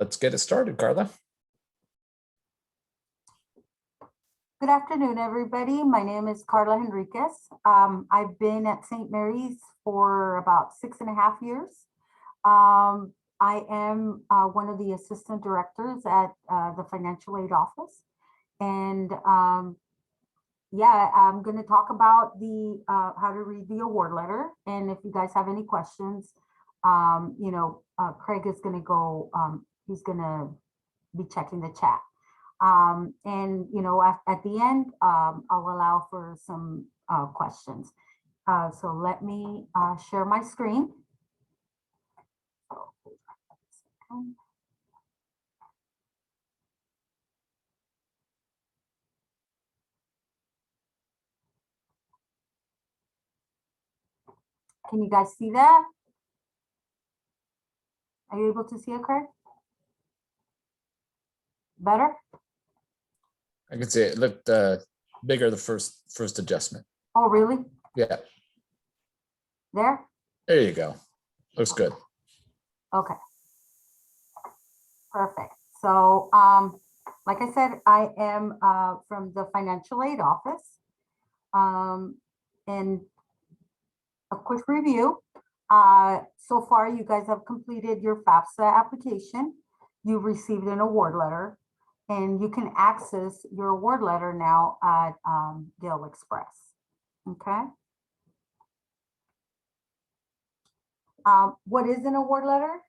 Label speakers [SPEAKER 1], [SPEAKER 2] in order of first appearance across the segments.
[SPEAKER 1] Let's get it started, Carla.
[SPEAKER 2] Good afternoon, everybody. My name is Carla Henriquez. I've been at St. Mary's for about 6.5 years. I am one of the assistant directors at the financial aid office. And yeah, I'm going to talk about the how to read the award letter. And if you guys have any questions, Craig is going to go, he's going to be checking the chat. And at the end, I'll allow for some questions. So let me share my screen. Can you guys see that? Are you able to see it, Craig? Better?
[SPEAKER 1] I can see it looked bigger the first adjustment.
[SPEAKER 2] Oh, really?
[SPEAKER 1] Yeah.
[SPEAKER 2] There?
[SPEAKER 1] There you go. Looks good.
[SPEAKER 2] Okay. Perfect. So, like I said, I am from the financial aid office. And a quick review. So far, you guys have completed your FAFSA application. You've received an award letter, and you can access your award letter now at Gale Express. Okay. What is an award letter?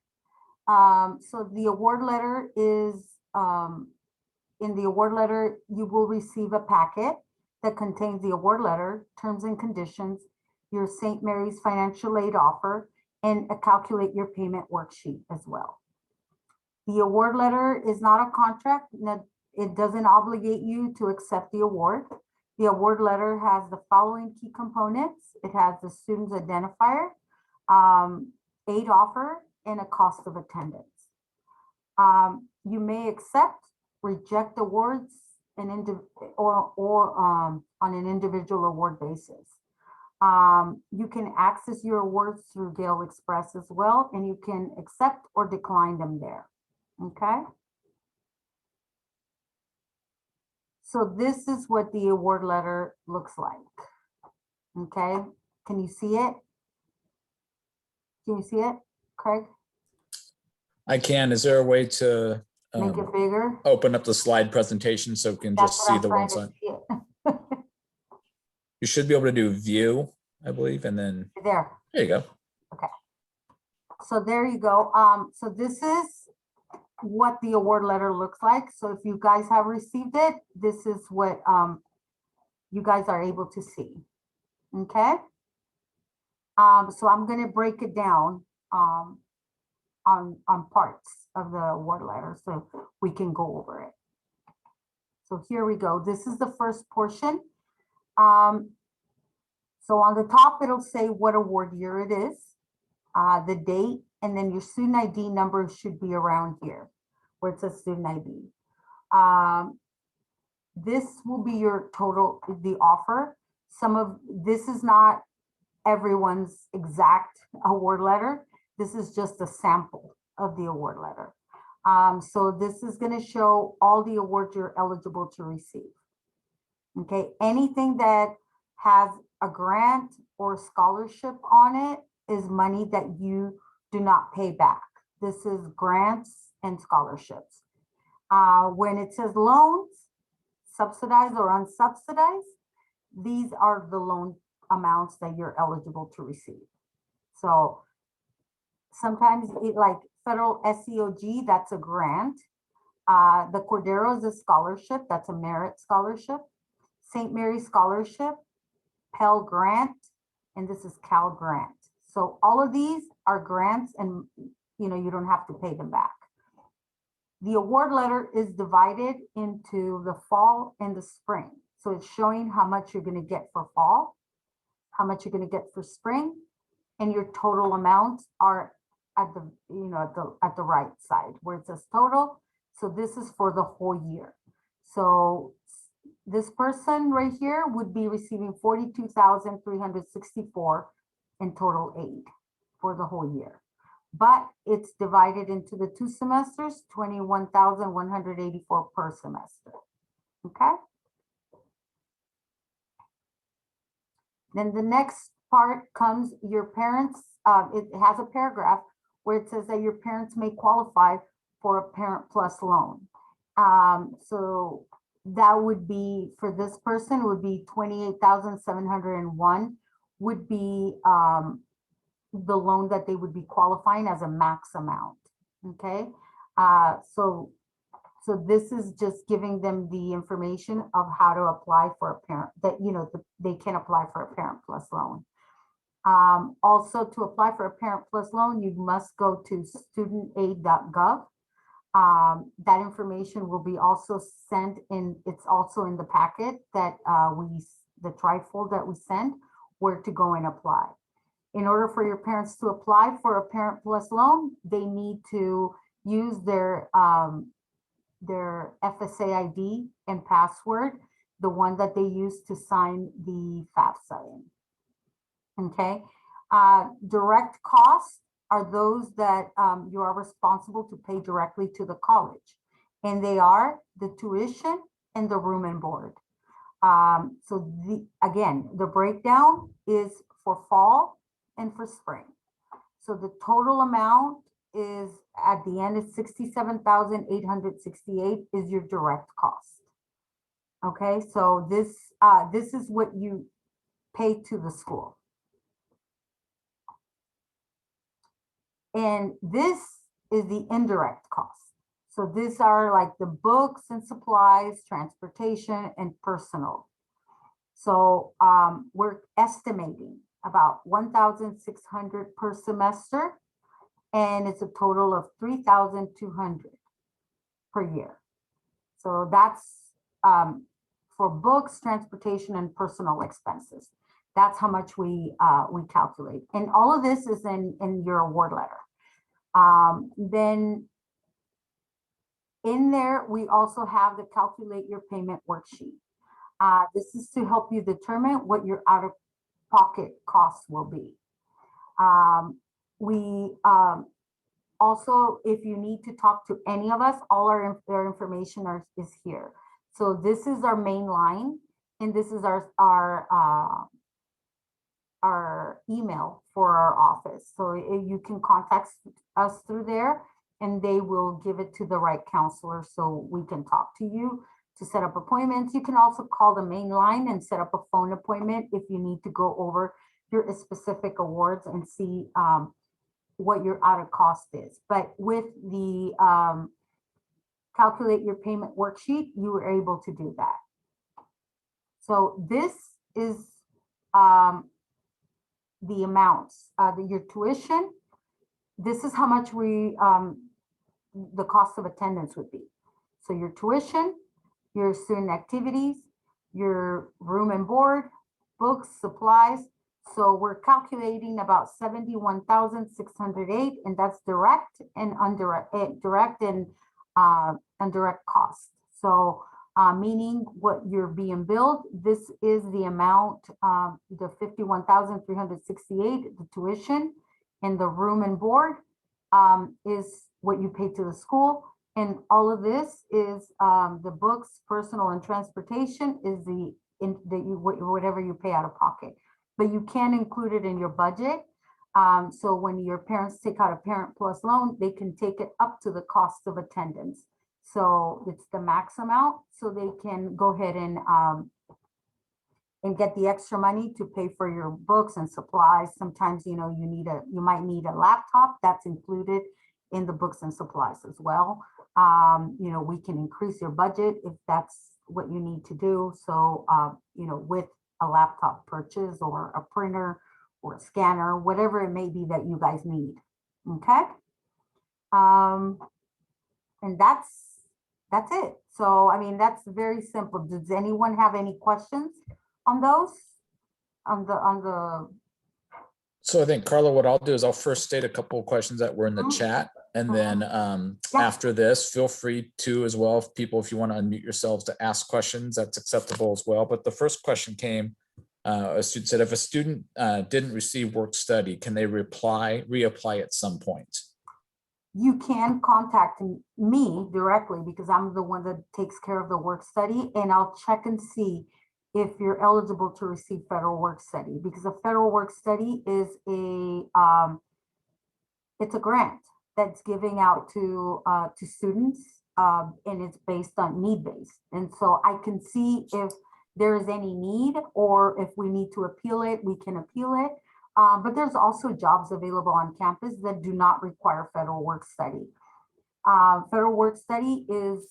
[SPEAKER 2] So the award letter is, in the award letter, you will receive a packet that contains the award letter, terms and conditions, your St. Mary's financial aid offer, and a calculate your payment worksheet as well. The award letter is not a contract. It doesn't obligate you to accept the award. The award letter has the following key components. It has the student's identifier, aid offer, and a cost of attendance. You may accept, reject awards, on an individual award basis. You can access your awards through Gale Express as well, and you can accept or decline them there. Okay. So this is what the award letter looks like. Okay. Can you see it? Can you see it, Craig?
[SPEAKER 1] I can. Is there a way to
[SPEAKER 2] Make it bigger?
[SPEAKER 1] open up the slide presentation so we can just see the one side? You should be able to do view, I believe, and then there you go.
[SPEAKER 2] Okay. So there you go. So this is what the award letter looks like. So if you guys have received it, this is what you guys are able to see. Okay. So I'm going to break it down on parts of the award letter so we can go over it. So here we go. This is the first portion. So on the top, it'll say what award year it is, the date, and then your student ID number should be around here where it says student ID. This will be your total, the offer. Some of this is not everyone's exact award letter. This is just a sample of the award letter. So this is going to show all the awards you're eligible to receive. Okay, anything that has a grant or scholarship on it is money that you do not pay back. This is grants and scholarships. When it says loans, subsidized or unsubsidized, these are the loan amounts that you're eligible to receive. So sometimes like federal SEOG, that's a grant. The Cordero is a scholarship, that's a merit scholarship. St. Mary's scholarship, Pell Grant, and this is Cal Grant. So all of these are grants, and you don't have to pay them back. The award letter is divided into the fall and the spring. So it's showing how much you're going to get for fall, how much you're going to get for spring, and your total amounts are at the at the right side where it says total. So this is for the whole year. So this person right here would be receiving $42,364 in total aid for the whole year. but it's divided into the 2 semesters, 21,184 per semester. Okay. Then the next part comes your parents, it has a paragraph where it says that your parents may qualify for a Parent Plus loan. So that would be, for this person, would be 28,701 would be the loan that they would be qualifying as a max amount. Okay. So this is just giving them the information of how to apply for a parent, that, you know, they can apply for a Parent Plus loan. Also, to apply for a Parent Plus loan, you must go to studentaid.gov. That information will be also sent in, it's also in the packet that the trifold that we send, where to go and apply. In order for your parents to apply for a Parent Plus loan, they need to use their FSA ID and password, the one that they use to sign the FAFSA in. Okay. Direct costs are those that you are responsible to pay directly to the college, and they are the tuition and the room and board. So again, the breakdown is for fall and for spring. So the total amount is, at the end, is 67,868 is your direct cost. Okay, so this is what you pay to the school. And this is the indirect cost. So these are like the books and supplies, transportation, and personal. So we're estimating about 1,600 per semester, and it's a total of 3,200 per year. So that's for books, transportation, and personal expenses. That's how much we calculate. And all of this is in your award letter. Then in there, we also have the calculate your payment worksheet. This is to help you determine what your out-of-pocket costs will be. Also, if you need to talk to any of us, all our information is here. So this is our main line, and this is our email for our office. So you can contact us through there, and they will give it to the right counselor so we can talk to you to set up appointments. You can also call the main line and set up a phone appointment if you need to go over your specific awards and see what your out of cost is. But with the calculate your payment worksheet, you were able to do that. So this is the amounts, your tuition. This is how much the cost of attendance would be. So your tuition, your student activities, your room and board, books, supplies. So we're calculating about 71,608, and that's direct and indirect and indirect cost. So meaning what you're being billed, this is the amount, the 51,368, the tuition, and the room and board is what you pay to the school. And all of this is the books, personal, and transportation is whatever you pay out of pocket. But you can include it in your budget. So when your parents take out a Parent Plus loan, they can take it up to the cost of attendance. So it's the max amount, so they can go ahead and get the extra money to pay for your books and supplies. Sometimes, you know, you might need a laptop. That's included in the books and supplies as well. You know, we can increase your budget if that's what you need to do. So, you know, with a laptop purchase or a printer or a scanner, whatever it may be that you guys need. Okay. And that's it. So, I mean, that's very simple. Does anyone have any questions on those? On the
[SPEAKER 1] So I think, Carla, what I'll do is I'll first state a couple of questions that were in the chat. And then
[SPEAKER 2] Yeah.
[SPEAKER 1] after this, feel free to as well, if you want to unmute yourselves to ask questions, that's acceptable as well. But the first question came A student said, if a student didn't receive work study, can they reapply at some point?
[SPEAKER 2] You can contact me directly because I'm the one that takes care of the work study, and I'll check and see if you're eligible to receive federal work study, because a federal work study is it's a grant that's giving out to students, and it's based on need based. And so I can see if there is any need, or if we need to appeal it, we can appeal it. But there's also jobs available on campus that do not require federal work study. Federal work study is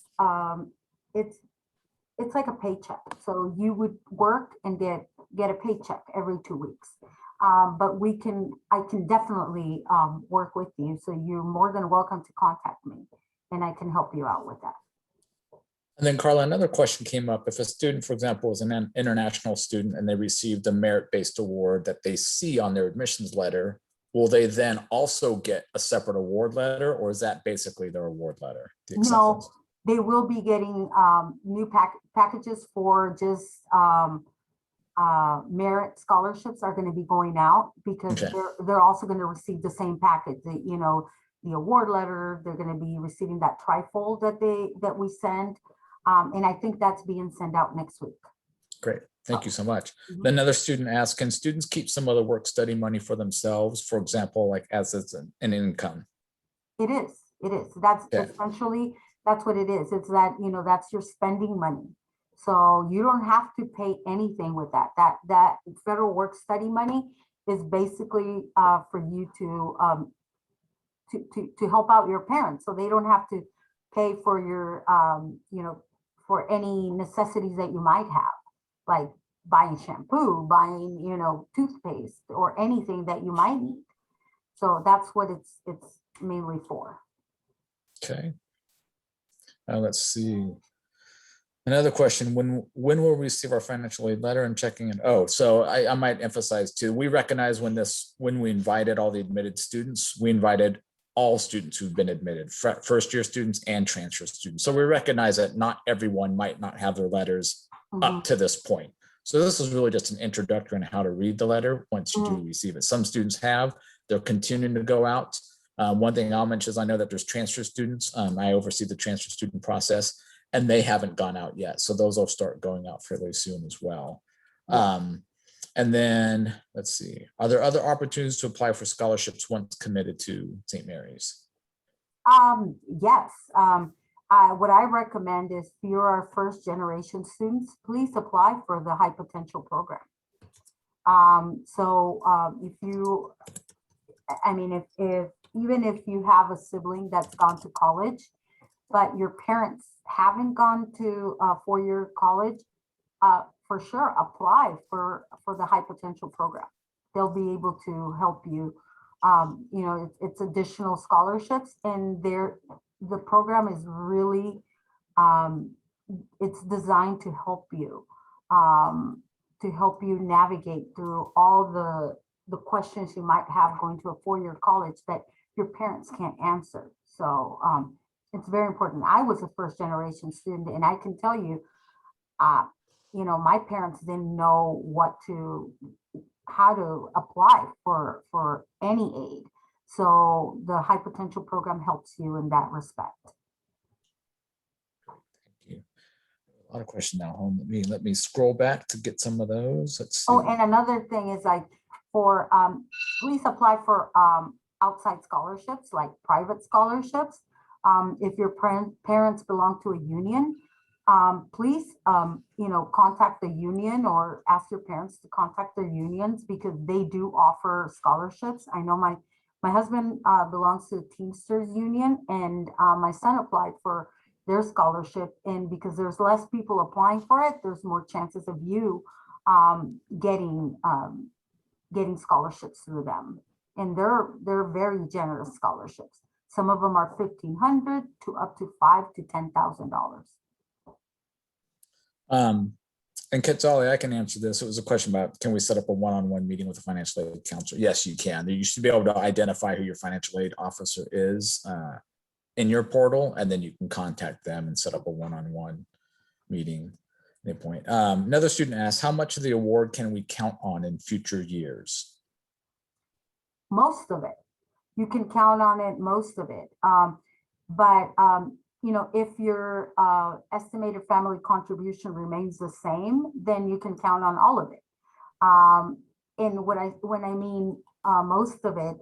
[SPEAKER 2] it's like a paycheck. So you would work and get a paycheck every 2 weeks. But I can definitely work with you. So you're more than welcome to contact me, and I can help you out with that.
[SPEAKER 1] And then Carla, another question came up. If a student, for example, is an international student and they received a merit-based award that they see on their admissions letter, will they then also get a separate award letter, or is that basically their award letter? The
[SPEAKER 2] No, they will be getting new packages for just merit scholarships are going to be going out, because
[SPEAKER 1] Okay.
[SPEAKER 2] they're also going to receive the same package. The award letter. They're going to be receiving that trifold that we send, and I think that's being sent out next week.
[SPEAKER 1] Great. Thank you so much.
[SPEAKER 2] Mhm.
[SPEAKER 1] Then another student asked, can students keep some of the work study money for themselves, for example, like as it's an income?
[SPEAKER 2] It is. It is. That's
[SPEAKER 1] Okay.
[SPEAKER 2] essentially, that's what it is. It's that, that's your spending money. So you don't have to pay anything with that. That federal work study money is basically for you to help out your parents. So they don't have to pay for your, for any necessities that you might have, like buying shampoo, buying, toothpaste, or anything that you might need. So that's what it's mainly for.
[SPEAKER 1] Okay. Let's see. Another question, when will we receive our financial aid letter and checking it? Oh, so I might emphasize too, we recognize when we invited all the admitted students, we invited all students who've been admitted, first year students and transfer students. So we recognize that not everyone might not have their letters up to this point. So this is really just an introductory on how to read the letter once you do receive it. Some students have, they're continuing to go out. One thing I'll mention is I know that there's transfer students. I oversee the transfer student process, and they haven't gone out yet. So those will start going out fairly soon as well. And then let's see, are there other opportunities to apply for scholarships once committed to St. Mary's?
[SPEAKER 2] Yes. What I recommend is, if you're our first generation students, please apply for the high potential program. If you, I mean, if even if you have a sibling that's gone to college, but your parents haven't gone to a four-year college, for sure, apply for the high potential program. They'll be able to help you. It's additional scholarships, and the program is really, it's designed to help you navigate through all the questions you might have going to a four-year college that your parents can't answer. So it's very important. I was a first generation student, and I can tell you, my parents didn't know how to apply for any aid. So the high potential program helps you in that respect.
[SPEAKER 1] Thank you. A lot of questions now. Hold on, let me scroll back to get some of those. Let's see.
[SPEAKER 2] Oh, and another thing is, like, for please apply for outside scholarships, like private scholarships. If your parents belong to a union, please, contact the union, or ask your parents to contact their unions, because they do offer scholarships. I know my husband belongs to the Teamsters Union, and my son applied for their scholarship, and because there's less people applying for it, there's more chances of you getting scholarships through them. And they're very generous scholarships. Some of them are $1,500 to up to $5,000 to $10,000.
[SPEAKER 1] And Quetzali, I can answer this. It was a question about, can we set up a one-on-one meeting with a financial aid counselor? Yes, you can. You should be able to identify who your financial aid officer is in your portal, and then you can contact them and set up a one-on-one meeting. Any point. Another student asked, how much of the award can we count on in future years?
[SPEAKER 2] Most of it. You can count on it, most of it. But if your estimated family contribution remains the same, then you can count on all of it. And when I mean most of it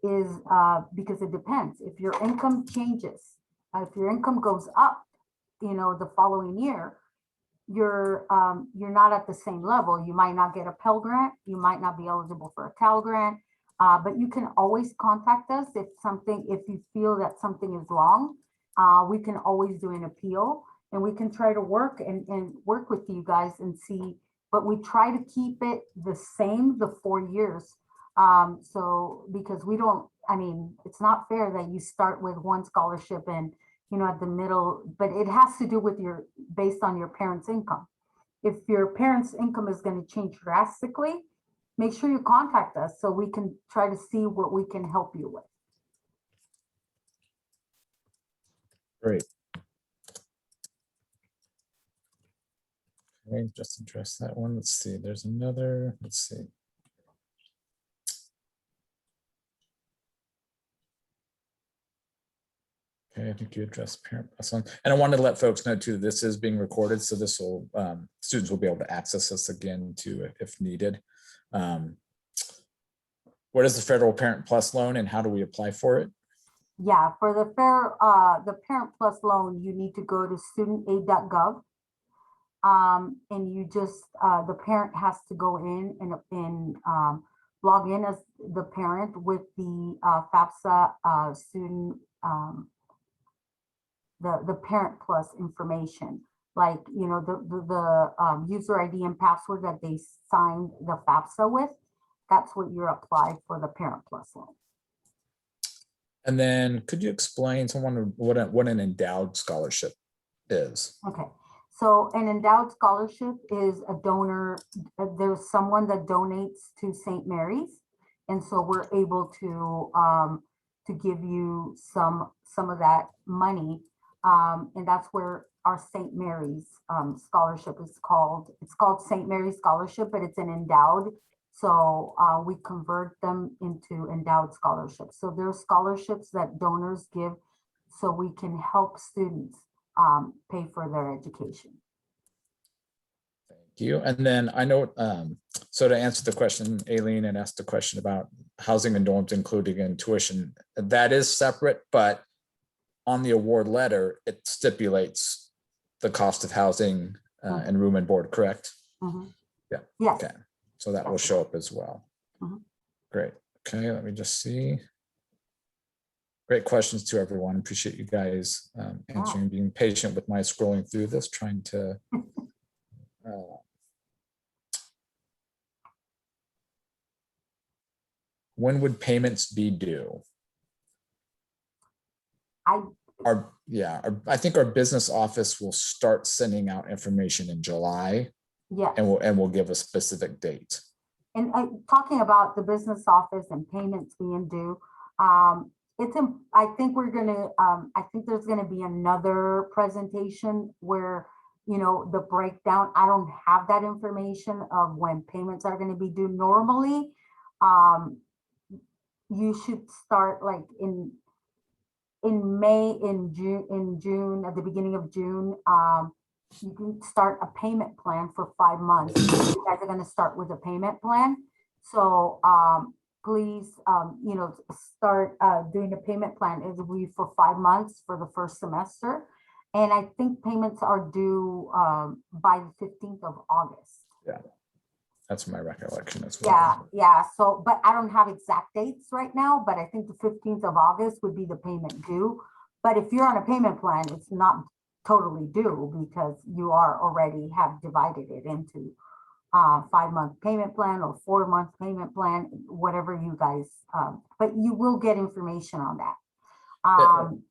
[SPEAKER 2] is because it depends. If your income changes, if your income goes up, the following year, you're not at the same level. You might not get a Pell Grant. You might not be eligible for a Cal Grant. But you can always contact us if you feel that something is wrong. We can always do an appeal, and we can try to work with you guys and see, but we try to keep it the same, the 4 years. So because it's not fair that you start with one scholarship and, at the middle, but it has to do with based on your parents' income. If your parents' income is going to change drastically, make sure you contact us so we can try to see what we can help you with.
[SPEAKER 1] Great. Okay, just address that one. Let's see, there's another, let's see. Okay, I think you addressed parent plus one. And I wanted to let folks know too, this is being recorded. So this will, students will be able to access this again too, if needed. What is the federal Parent Plus loan and how do we apply for it?
[SPEAKER 2] Yeah, for the Parent Plus loan, you need to go to studentaid.gov. And you just, the parent has to go in and log in as the parent with the FAFSA student, the Parent Plus information, like, the user ID and password that they signed the FAFSA with. That's what you're applied for the Parent Plus loan.
[SPEAKER 1] And then could you explain to someone what an endowed scholarship is?
[SPEAKER 2] Okay, so an endowed scholarship is a donor. There's someone that donates to St. Mary's, and so we're able to give you some of that money, and that's where our St. Mary's scholarship is called. It's called St. Mary's Scholarship, but it's an endowed. So we convert them into endowed scholarships. So there are scholarships that donors give so we can help students pay for their education.
[SPEAKER 1] Thank you. And then I know, so to answer the question, Aileen had asked a question about housing and dorms, including in tuition. That is separate, but on the award letter, it stipulates the cost of housing and room and board, correct?
[SPEAKER 2] Mm-hmm.
[SPEAKER 1] Yeah.
[SPEAKER 2] Yes.
[SPEAKER 1] Okay. So that will show up as well.
[SPEAKER 2] Mm-hmm.
[SPEAKER 1] Great. Okay, let me just see. Great questions to everyone. Appreciate you guys answering, being patient with my scrolling through this, trying to. When would payments be due? I think our business office will start sending out information in July.
[SPEAKER 2] Yeah.
[SPEAKER 1] And we'll give a specific date.
[SPEAKER 2] And talking about the business office and payments being due, I think there's gonna be another presentation where, the breakdown. I don't have that information of when payments are gonna be due. Normally, you should start like in May, in June, at the beginning of June. You can start a payment plan for 5 months. You guys are going to start with a payment plan. So please, start doing a payment plan. It will be for 5 months for the first semester. And I think payments are due by the 15th of August.
[SPEAKER 1] Yeah, that's my recollection as well.
[SPEAKER 2] Yeah. So, but I don't have exact dates right now, but I think the 15th of August would be the payment due. But if you're on a payment plan, it's not totally due because you are already have divided it into 5-month payment plan or 4-month payment plan, whatever you guys, but you will get information on that.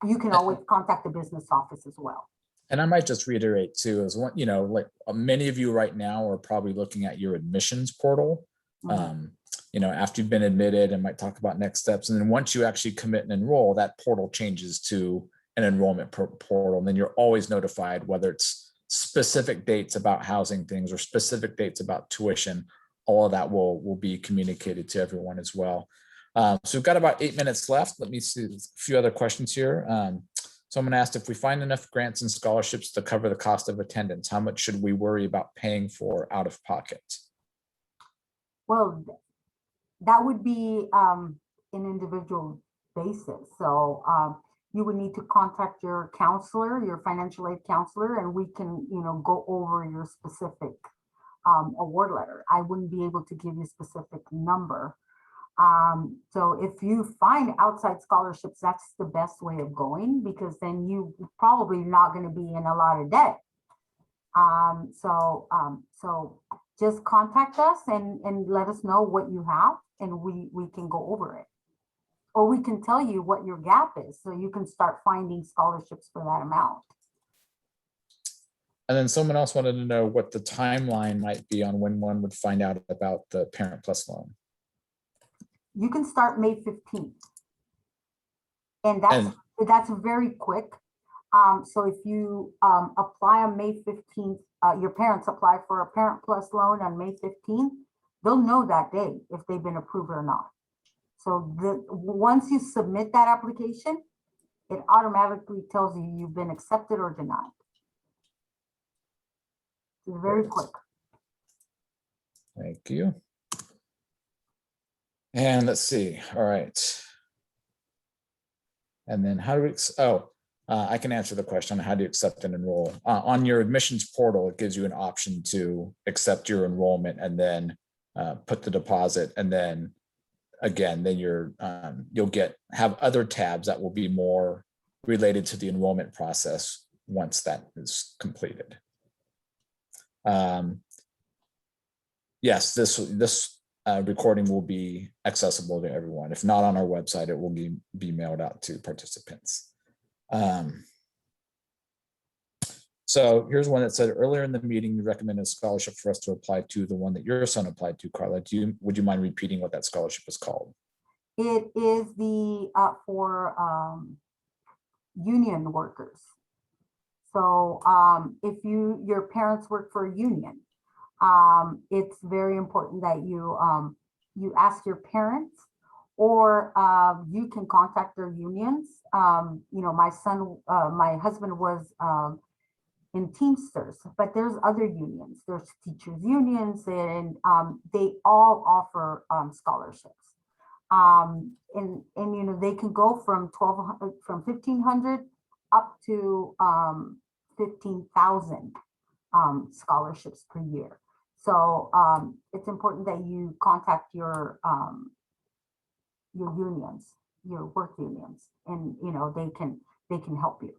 [SPEAKER 2] You can always contact the business office as well.
[SPEAKER 1] And I might just reiterate too, as one, like many of you right now are probably looking at your admissions portal, after you've been admitted, and might talk about next steps. And then once you actually commit and enroll, that portal changes to an enrollment portal. And then you're always notified whether it's specific dates about housing things or specific dates about tuition, all of that will be communicated to everyone as well. So we've got about 8 minutes left. Let me see a few other questions here. Someone asked, if we find enough grants and scholarships to cover the cost of attendance, how much should we worry about paying for out of pocket?
[SPEAKER 2] Well, that would be an individual basis. So you would need to contact your counselor, your financial aid counselor, and we can, go over your specific award letter. I wouldn't be able to give you a specific number. So if you find outside scholarships, that's the best way of going, because then you probably not going to be in a lot of debt. So just contact us and let us know what you have, and we can go over it. Or we can tell you what your gap is, so you can start finding scholarships for that amount.
[SPEAKER 1] And then someone else wanted to know what the timeline might be on when one would find out about the Parent Plus loan.
[SPEAKER 2] You can start May 15th. And that's very quick. So if you apply on May 15th, your parents apply for a Parent Plus loan on May 15th, they'll know that day if they've been approved or not. So once you submit that application, it automatically tells you you've been accepted or denied. It's very quick.
[SPEAKER 1] Thank you. And let's see. All right. And then how do we, I can answer the question on how do you accept and enroll. On your admissions portal, it gives you an option to accept your enrollment and then put the deposit, and then again, then you'll have other tabs that will be more related to the enrollment process once that is completed. Yes, this recording will be accessible to everyone. If not on our website, it will be mailed out to participants. So here's one that said, earlier in the meeting, you recommended a scholarship for us to apply to, the one that your son applied to, Carla. Would you mind repeating what that scholarship is called?
[SPEAKER 2] It is the for union workers. So if your parents work for a union, it's very important that you ask your parents, or you can contact their unions. My husband was in Teamsters, but there's other unions. There's teachers unions, and they all offer scholarships. And they can go from 1,500 up to 15,000 scholarships per year. So it's important that you contact your unions, your work unions, and they can help you.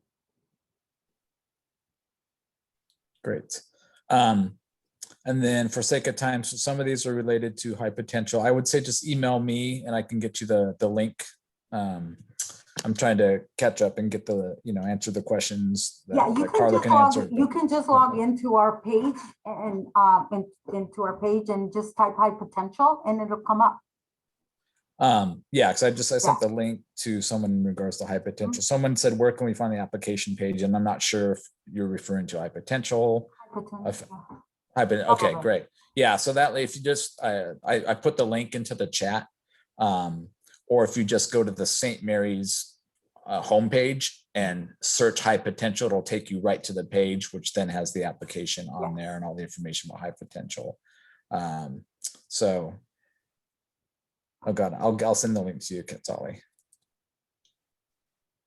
[SPEAKER 1] Great. And then for sake of time, so some of these are related to high potential. I would say just email me and I can get you the link. I'm trying to catch up and get answer the questions that Carla can answer.
[SPEAKER 2] You can just log into our page and into our page and just type high potential and it'll come up.
[SPEAKER 1] Yeah, because I sent the link to someone in regards to high potential. Someone said, where can we find the application page? And I'm not sure if you're referring to high potential. Okay, great. Yeah, so that if you just I put the link into the chat, or if you just go to the St. Mary's homepage and search high potential, it'll take you right to the page, which then has the application on there and all the information about high potential. So oh God, I'll send the link to you, Katsali.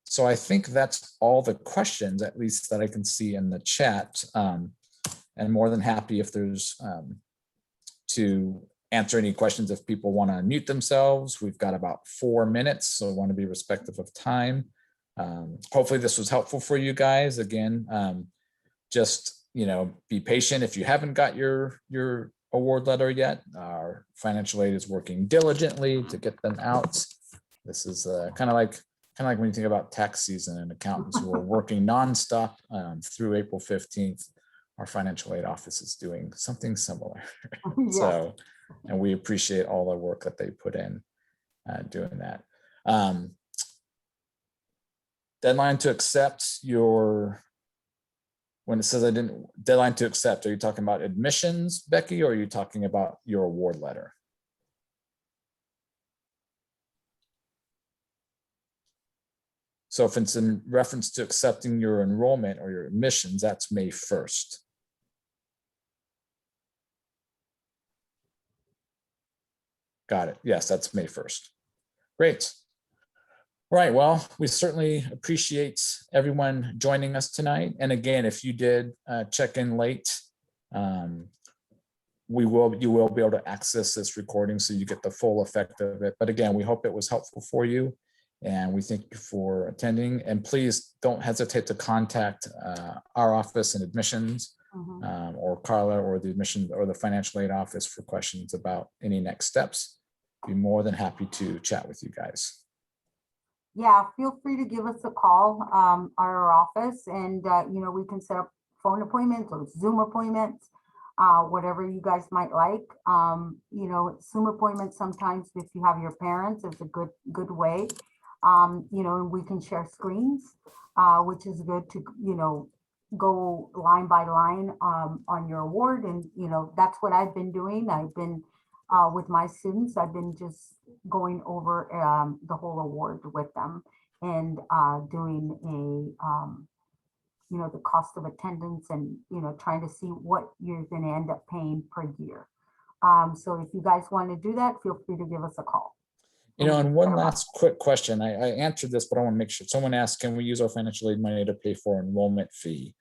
[SPEAKER 1] So I think that's all the questions, at least that I can see in the chat. And more than happy if there's to answer any questions if people want to unmute themselves. We've got about 4 minutes, so I want to be respectful of time. Hopefully this was helpful for you guys. Again, just be patient if you haven't got your award letter yet. Our financial aid is working diligently to get them out. This is kind of like when you think about tax season and accountants who are working nonstop through April 15th. Our financial aid office is doing something similar. Yeah. So, and we appreciate all the work that they put in doing that. Deadline to accept your when it says I didn't deadline to accept, are you talking about admissions, Becky, or are you talking about your award letter? So if it's in reference to accepting your enrollment or your admissions, that's May 1st. Got it. Yes, that's May 1st. Great. All right. Well, we certainly appreciate everyone joining us tonight. And again, if you did check in late, you will be able to access this recording so you get the full effect of it. But again, we hope it was helpful for you. And we thank you for attending. And please don't hesitate to contact our office in admissions or Carla or the admission or the financial aid office for questions about any next steps. Be more than happy to chat with you guys.
[SPEAKER 2] Yeah, feel free to give us a call, our office, and we can set up phone appointments or Zoom appointments, whatever you guys might like. Zoom appointments sometimes if you have your parents is a good way. And we can share screens, which is good to go line by line on your award, and that's what I've been doing. I've been with my students, I've been just going over the whole award with them and doing the cost of attendance and trying to see what you're going to end up paying per year. So if you guys want to do that, feel free to give us a call.
[SPEAKER 1] And one last quick question. I answered this, but I want to make sure. Someone asked, can we use our financial aid money to pay for enrollment fee?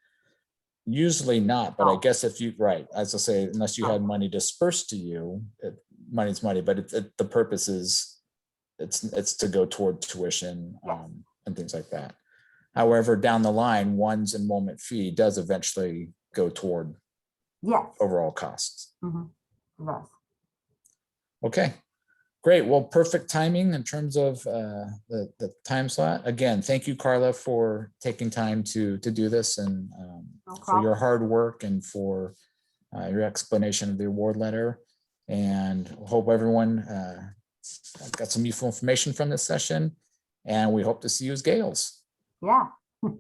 [SPEAKER 1] Usually not, but I guess if you, right, as I say, unless you had money dispersed to you, money's money, but the purpose is it's to go toward tuition and things like that. However, down the line, one's enrollment fee does eventually go toward overall costs.
[SPEAKER 2] Yes.
[SPEAKER 1] Okay. Great. Well, perfect timing in terms of the time slot. Again, thank you, Carla, for taking time to do this and for your hard work and for your explanation of the award letter. And hope everyone got some useful information from this session. And we hope to see you as Gales.
[SPEAKER 2] Yeah.
[SPEAKER 1] All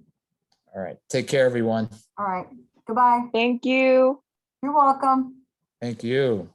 [SPEAKER 1] right. Take care, everyone.
[SPEAKER 2] All right. Goodbye.
[SPEAKER 3] Thank you.
[SPEAKER 2] You're welcome.
[SPEAKER 1] Thank you.